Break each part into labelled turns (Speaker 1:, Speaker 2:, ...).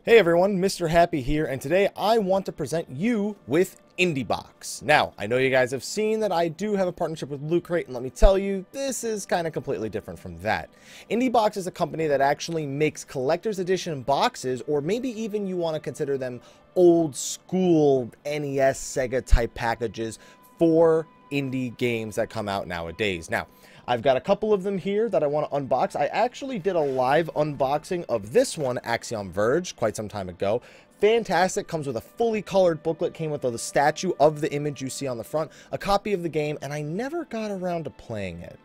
Speaker 1: Hey everyone, Mr. Happy here, and today I want to present you with Indiebox. Now, I know you guys have seen that I do have a partnership with Loot Crate, and let me tell you, this is kind of completely different from that. Indiebox is a company that actually makes collector's edition boxes, or maybe even you want to consider them old school NES, Sega type packages for indie games that come out nowadays. Now, I've got a couple of them here that I want to unbox. I actually did a live unboxing of this one, Axiom Verge, quite some time ago. Fantastic, comes with a fully colored booklet, came with the statue of the image you see on the front, a copy of the game, and I never got around to playing it.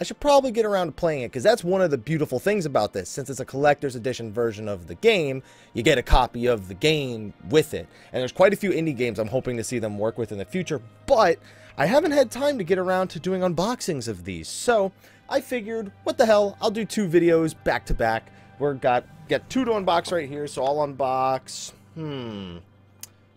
Speaker 1: I should probably get around to playing it, because that's one of the beautiful things about this. Since it's a collector's edition version of the game, you get a copy of the game with it. And there's quite a few indie games I'm hoping to see them work with in the future, but I haven't had time to get around to doing unboxings of these. So I figured, what the hell, I'll do two videos back to back. We've got two to unbox right here, so I'll unbox...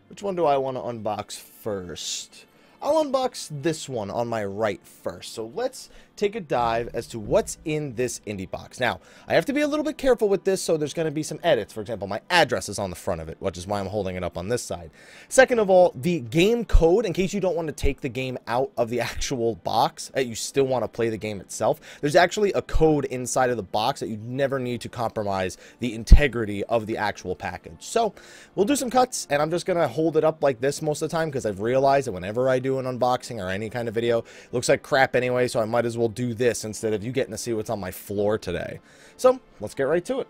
Speaker 1: Which one do I want to unbox first? I'll unbox this one on my right first. So let's take a dive as to what's in this indie box. Now, I have to be a little bit careful with this, so there's going to be some edits. For example, my address is on the front of it, which is why I'm holding it up on this side. Second of all, the game code, in case you don't want to take the game out of the actual box, you still want to play the game itself, there's actually a code inside of the box that you never need to compromise the integrity of the actual package. So, we'll do some cuts, and I'm just going to hold it up like this most of the time, because I've realized that whenever I do an unboxing or any kind of video, it looks like crap anyway, so I might as well do this instead of you getting to see what's on my floor today. So let's get right to it.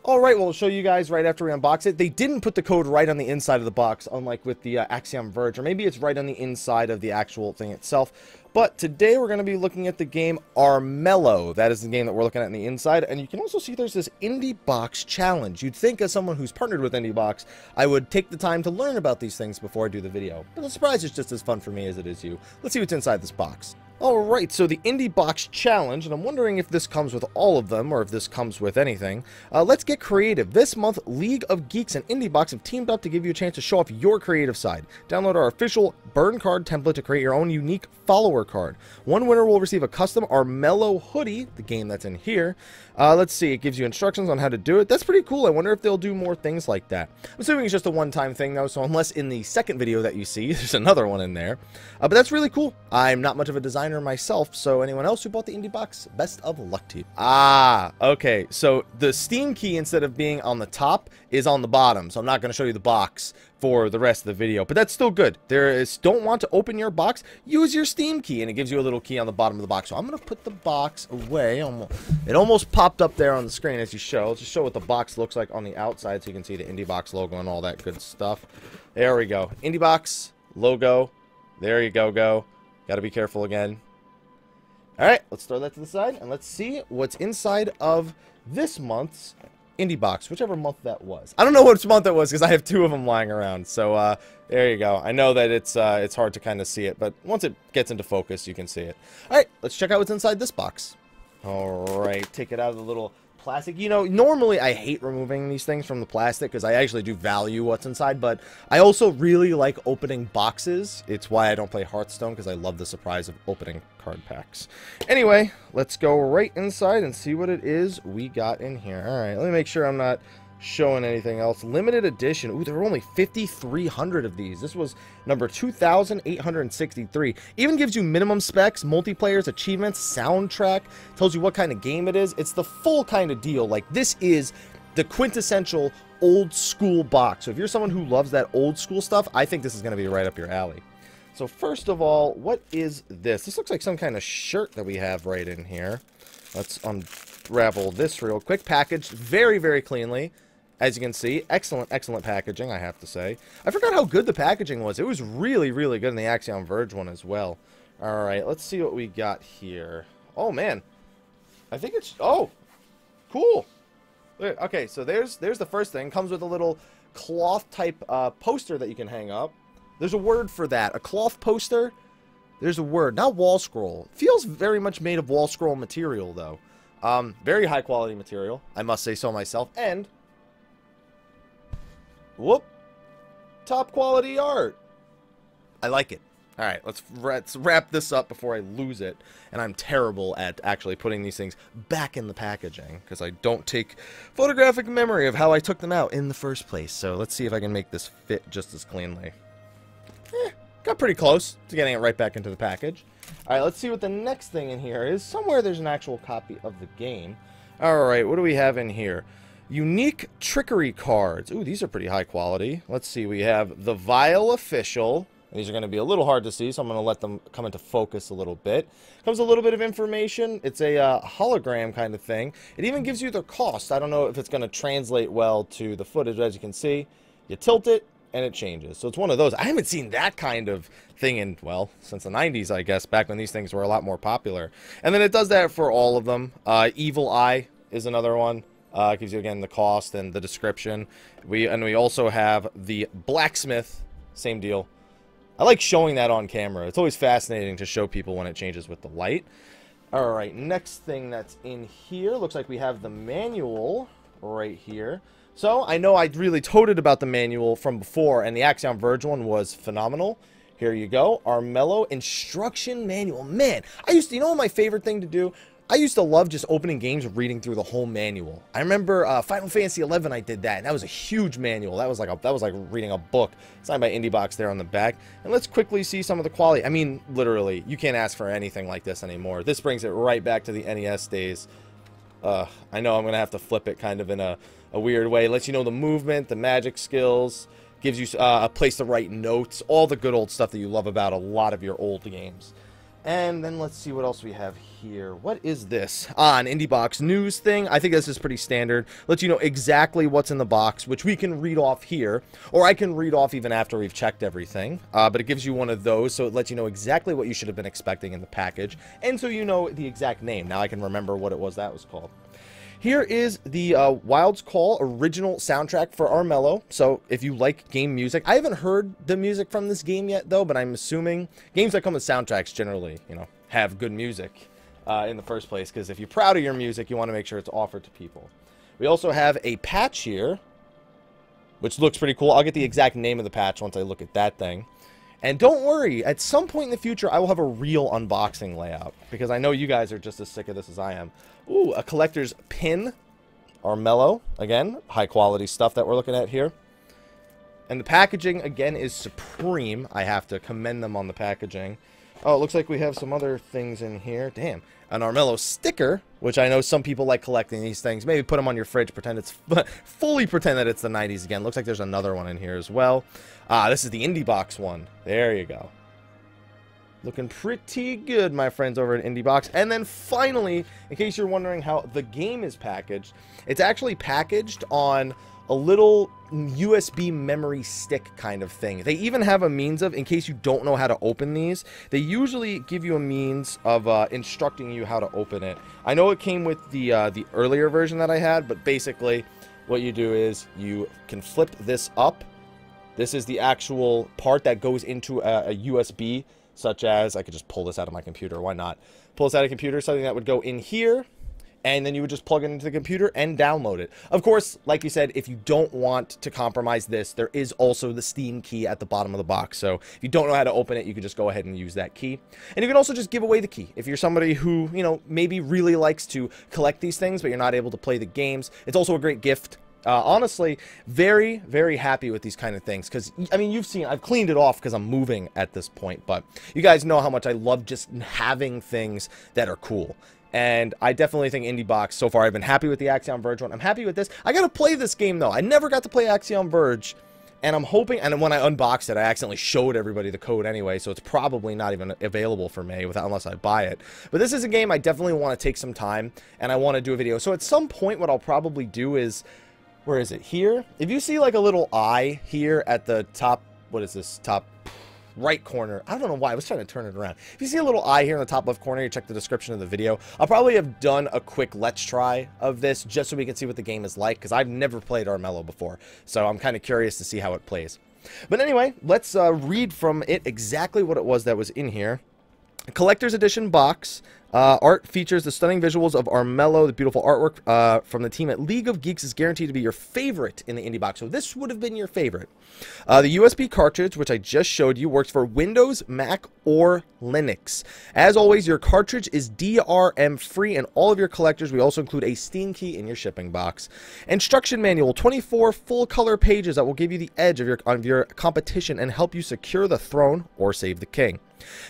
Speaker 1: Alright, well, I'll show you guys right after we unbox it. They didn't put the code right on the inside of the box, unlike with the Axiom Verge, or maybe it's right on the inside of the actual thing itself. But today we're going to be looking at the game Armello. That is the game that we're looking at on the inside, and you can also see there's this Indiebox challenge. You'd think as someone who's partnered with Indiebox, I would take the time to learn about these things before I do the video. But the surprise is just as fun for me as it is you. Let's see what's inside this box. Alright, so the Indiebox challenge, and I'm wondering if this comes with all of them, or if this comes with anything. Let's get creative. This month, League of Geeks and Indiebox have teamed up to give you a chance to show off your creative side. Download our official burn card template to create your own unique follower card. One winner will receive a custom Armello hoodie, the game that's in here. Let's see, it gives you instructions on how to do it. That's pretty cool. I wonder if they'll do more things like that. I'm assuming it's just a one-time thing, though, so unless in the second video that you see, there's another one in there. But that's really cool. I'm not much of a designer myself, so anyone else who bought the Indiebox, best of luck to you. Okay, so the Steam key, instead of being on the top, is on the bottom, so I'm not going to show you the box for the rest of the video, but that's still good. Don't want to open your box, use your Steam key, and it gives you a little key on the bottom of the box. So I'm going to put the box away. It almost popped up there on the screen as you show. Let's just show what the box looks like on the outside so you can see the Indiebox logo and all that good stuff. There we go. Indiebox logo. There you go. Got to be careful again. Alright, let's throw that to the side, and let's see what's inside of this month's Indiebox, whichever month that was. I don't know which month it was, because I have two of them lying around, so there you go. I know that it's hard to kind of see it, but once it gets into focus, you can see it. Alright, let's check out what's inside this box. Alright, take it out of the little plastic. You know, normally I hate removing these things from the plastic because I actually do value what's inside, but I also really like opening boxes. It's why I don't play Hearthstone, because I love the surprise of opening card packs. Anyway, let's go right inside and see what it is we got in here. Alright, let me make sure I'm not showing anything else. Limited edition. Ooh, there were only 5,300 of these. This was number 2,863. Even gives you minimum specs, multiplayers, achievements, soundtrack, tells you what kind of game it is. It's the full kind of deal. Like, this is the quintessential old school box. So if you're someone who loves that old school stuff, I think this is going to be right up your alley. So first of all, what is this? This looks like some kind of shirt that we have right in here. Let's unravel this real quick. Packaged very, very cleanly. As you can see, excellent packaging, I have to say. I forgot how good the packaging was. It was really, really good in the Axiom Verge one as well. Alright, let's see what we got here. Oh, man. I think it's... Oh! Cool! Okay, so there's the first thing. Comes with a little cloth-type poster that you can hang up. There's a word for that. A cloth poster? There's a word. Not wall scroll. Feels very much made of wall scroll material, though. Very high-quality material. I must say so myself. And... whoop. Top quality art. I like it. All right, let's wrap this up before I lose it. And I'm terrible at actually putting these things back in the packaging because I don't take photographic memory of how I took them out in the first place. So let's see if I can make this fit just as cleanly. Got pretty close to getting it right back into the package. All right, let's see what the next thing in here is. Somewhere there's an actual copy of the game. All right, what do we have in here? Unique Trickery cards. Ooh, these are pretty high quality. Let's see, we have the Vile Official. These are going to be a little hard to see, so I'm going to let them come into focus a little bit. Comes a little bit of information. It's a hologram kind of thing. It even gives you the cost. I don't know if it's going to translate well to the footage. As you can see, you tilt it, and it changes. So it's one of those. I haven't seen that kind of thing in, well, since the 90s, I guess, back when these things were a lot more popular. And then it does that for all of them. Evil Eye is another one. It gives you, again, the cost and the description. We also have the Blacksmith. Same deal. I like showing that on camera. It's always fascinating to show people when it changes with the light. All right, next thing that's in here. Looks like we have the manual right here. So I know I really toted about the manual from before, and the Axiom Verge one was phenomenal. Here you go. Armello instruction manual. Man, you know what my favorite thing to do? I used to love just opening games and reading through the whole manual. I remember Final Fantasy 11. I did that, and that was a huge manual. That was like reading a book. Signed by Indiebox there on the back. And let's quickly see some of the quality. I mean, literally, you can't ask for anything like this anymore. This brings it right back to the NES days. I know I'm gonna have to flip it kind of in a weird way. It lets you know the movement, the magic skills, gives you a place to write notes, all the good old stuff that you love about a lot of your old games. And then let's see what else we have here. What is this? An IndieBox news thing. I think this is pretty standard. Lets you know exactly what's in the box, which we can read off here, or I can read off even after we've checked everything. But it gives you one of those, so it lets you know exactly what you should have been expecting in the package, and so you know the exact name. Now I can remember what it was that was called. Here is the Wild's Call original soundtrack for Armello. So if you like game music, I haven't heard the music from this game yet, though, but I'm assuming games that come with soundtracks generally, you know, have good music in the first place. Because if you're proud of your music, you want to make sure it's offered to people. We also have a patch here, which looks pretty cool. I'll get the exact name of the patch once I look at that thing. And don't worry, at some point in the future, I will have a real unboxing layout, because I know you guys are just as sick of this as I am. Ooh, a collector's pin. Armello. Again, high quality stuff that we're looking at here. And the packaging, again, is supreme. I have to commend them on the packaging. Oh, it looks like we have some other things in here. Damn. An Armello sticker, which I know some people like collecting these things. Maybe put them on your fridge, pretend it's fully pretend that it's the 90s again. Looks like there's another one in here as well. This is the Indiebox one. There you go. Looking pretty good, my friends over at Indiebox. And then finally, in case you're wondering how the game is packaged, it's actually packaged on a little USB memory stick kind of thing. They even have a means of, in case you don't know how to open these, they usually give you a means of instructing you how to open it. I know it came with the earlier version that I had, but basically what you do is you can flip this up. This is the actual part that goes into a USB, such as, I could just pull this out of my computer, why not? Pull this out of a computer, something that would go in here, and then you would just plug it into the computer and download it. Of course, like you said, if you don't want to compromise this, there is also the Steam key at the bottom of the box. So if you don't know how to open it, you can just go ahead and use that key. And you can also just give away the key. If you're somebody who, you know, maybe really likes to collect these things, but you're not able to play the games, it's also a great gift. Honestly, very, very happy with these kind of things, because, I mean, you've seen, I've cleaned it off because I'm moving at this point, but you guys know how much I love just having things that are cool. And I definitely think Indiebox, so far, I've been happy with the Axiom Verge one. I'm happy with this. I gotta play this game, though. I never got to play Axiom Verge, and I'm hoping, and when I unboxed it, I accidentally showed everybody the code anyway, so it's probably not even available for me unless I buy it. But this is a game I definitely want to take some time, and I want to do a video. So at some point, what I'll probably do is, where is it? Here? If you see like a little eye here at the top, what is this? Top right corner. I don't know why. I was trying to turn it around. If you see a little eye here in the top left corner, you check the description of the video. I'll probably have done a quick let's try of this just so we can see what the game is like, because I've never played Armello before. So I'm kind of curious to see how it plays. But anyway, let's read from it exactly what it was that was in here. Collector's Edition box. Art features the stunning visuals of Armello. The beautiful artwork from the team at League of Geeks is guaranteed to be your favorite in the indie box. So this would have been your favorite. The USB cartridge, which I just showed you, works for Windows, Mac, or Linux. As always, your cartridge is DRM free in all of your collectors. We also include a Steam key in your shipping box. Instruction manual, 24 full color pages that will give you the edge of your competition and help you secure the throne or save the king.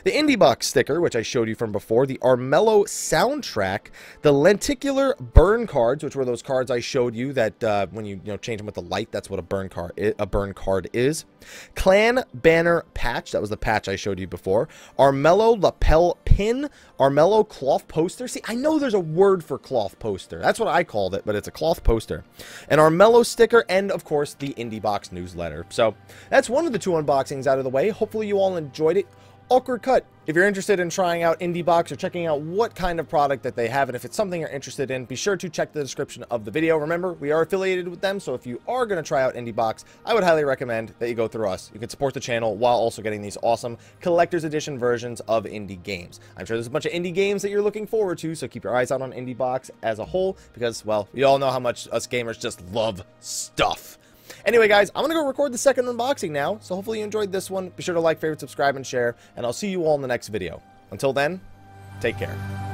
Speaker 1: The Indiebox sticker, which I showed you from before, the Armello soundtrack, the Lenticular burn cards, which were those cards I showed you that when you change them with the light, that's what a burn card is. Clan banner patch, that was the patch I showed you before. Armello lapel pin, Armello cloth poster. See, I know there's a word for cloth poster. That's what I called it, but it's a cloth poster. An Armello sticker, and of course the Indiebox newsletter. So that's one of the 2 unboxings out of the way. Hopefully you all enjoyed it. Awkward cut. If you're interested in trying out Indiebox or checking out what kind of product that they have, and if it's something you're interested in, be sure to check the description of the video. Remember, we are affiliated with them, so if you are going to try out Indiebox, I would highly recommend that you go through us. You can support the channel while also getting these awesome collector's edition versions of indie games. I'm sure there's a bunch of indie games that you're looking forward to, so keep your eyes out on Indiebox as a whole, because, well, we all know how much us gamers just love stuff. Anyway, guys, I'm going to go record the second unboxing now, so hopefully you enjoyed this one. Be sure to like, favorite, subscribe, and share, and I'll see you all in the next video. Until then, take care.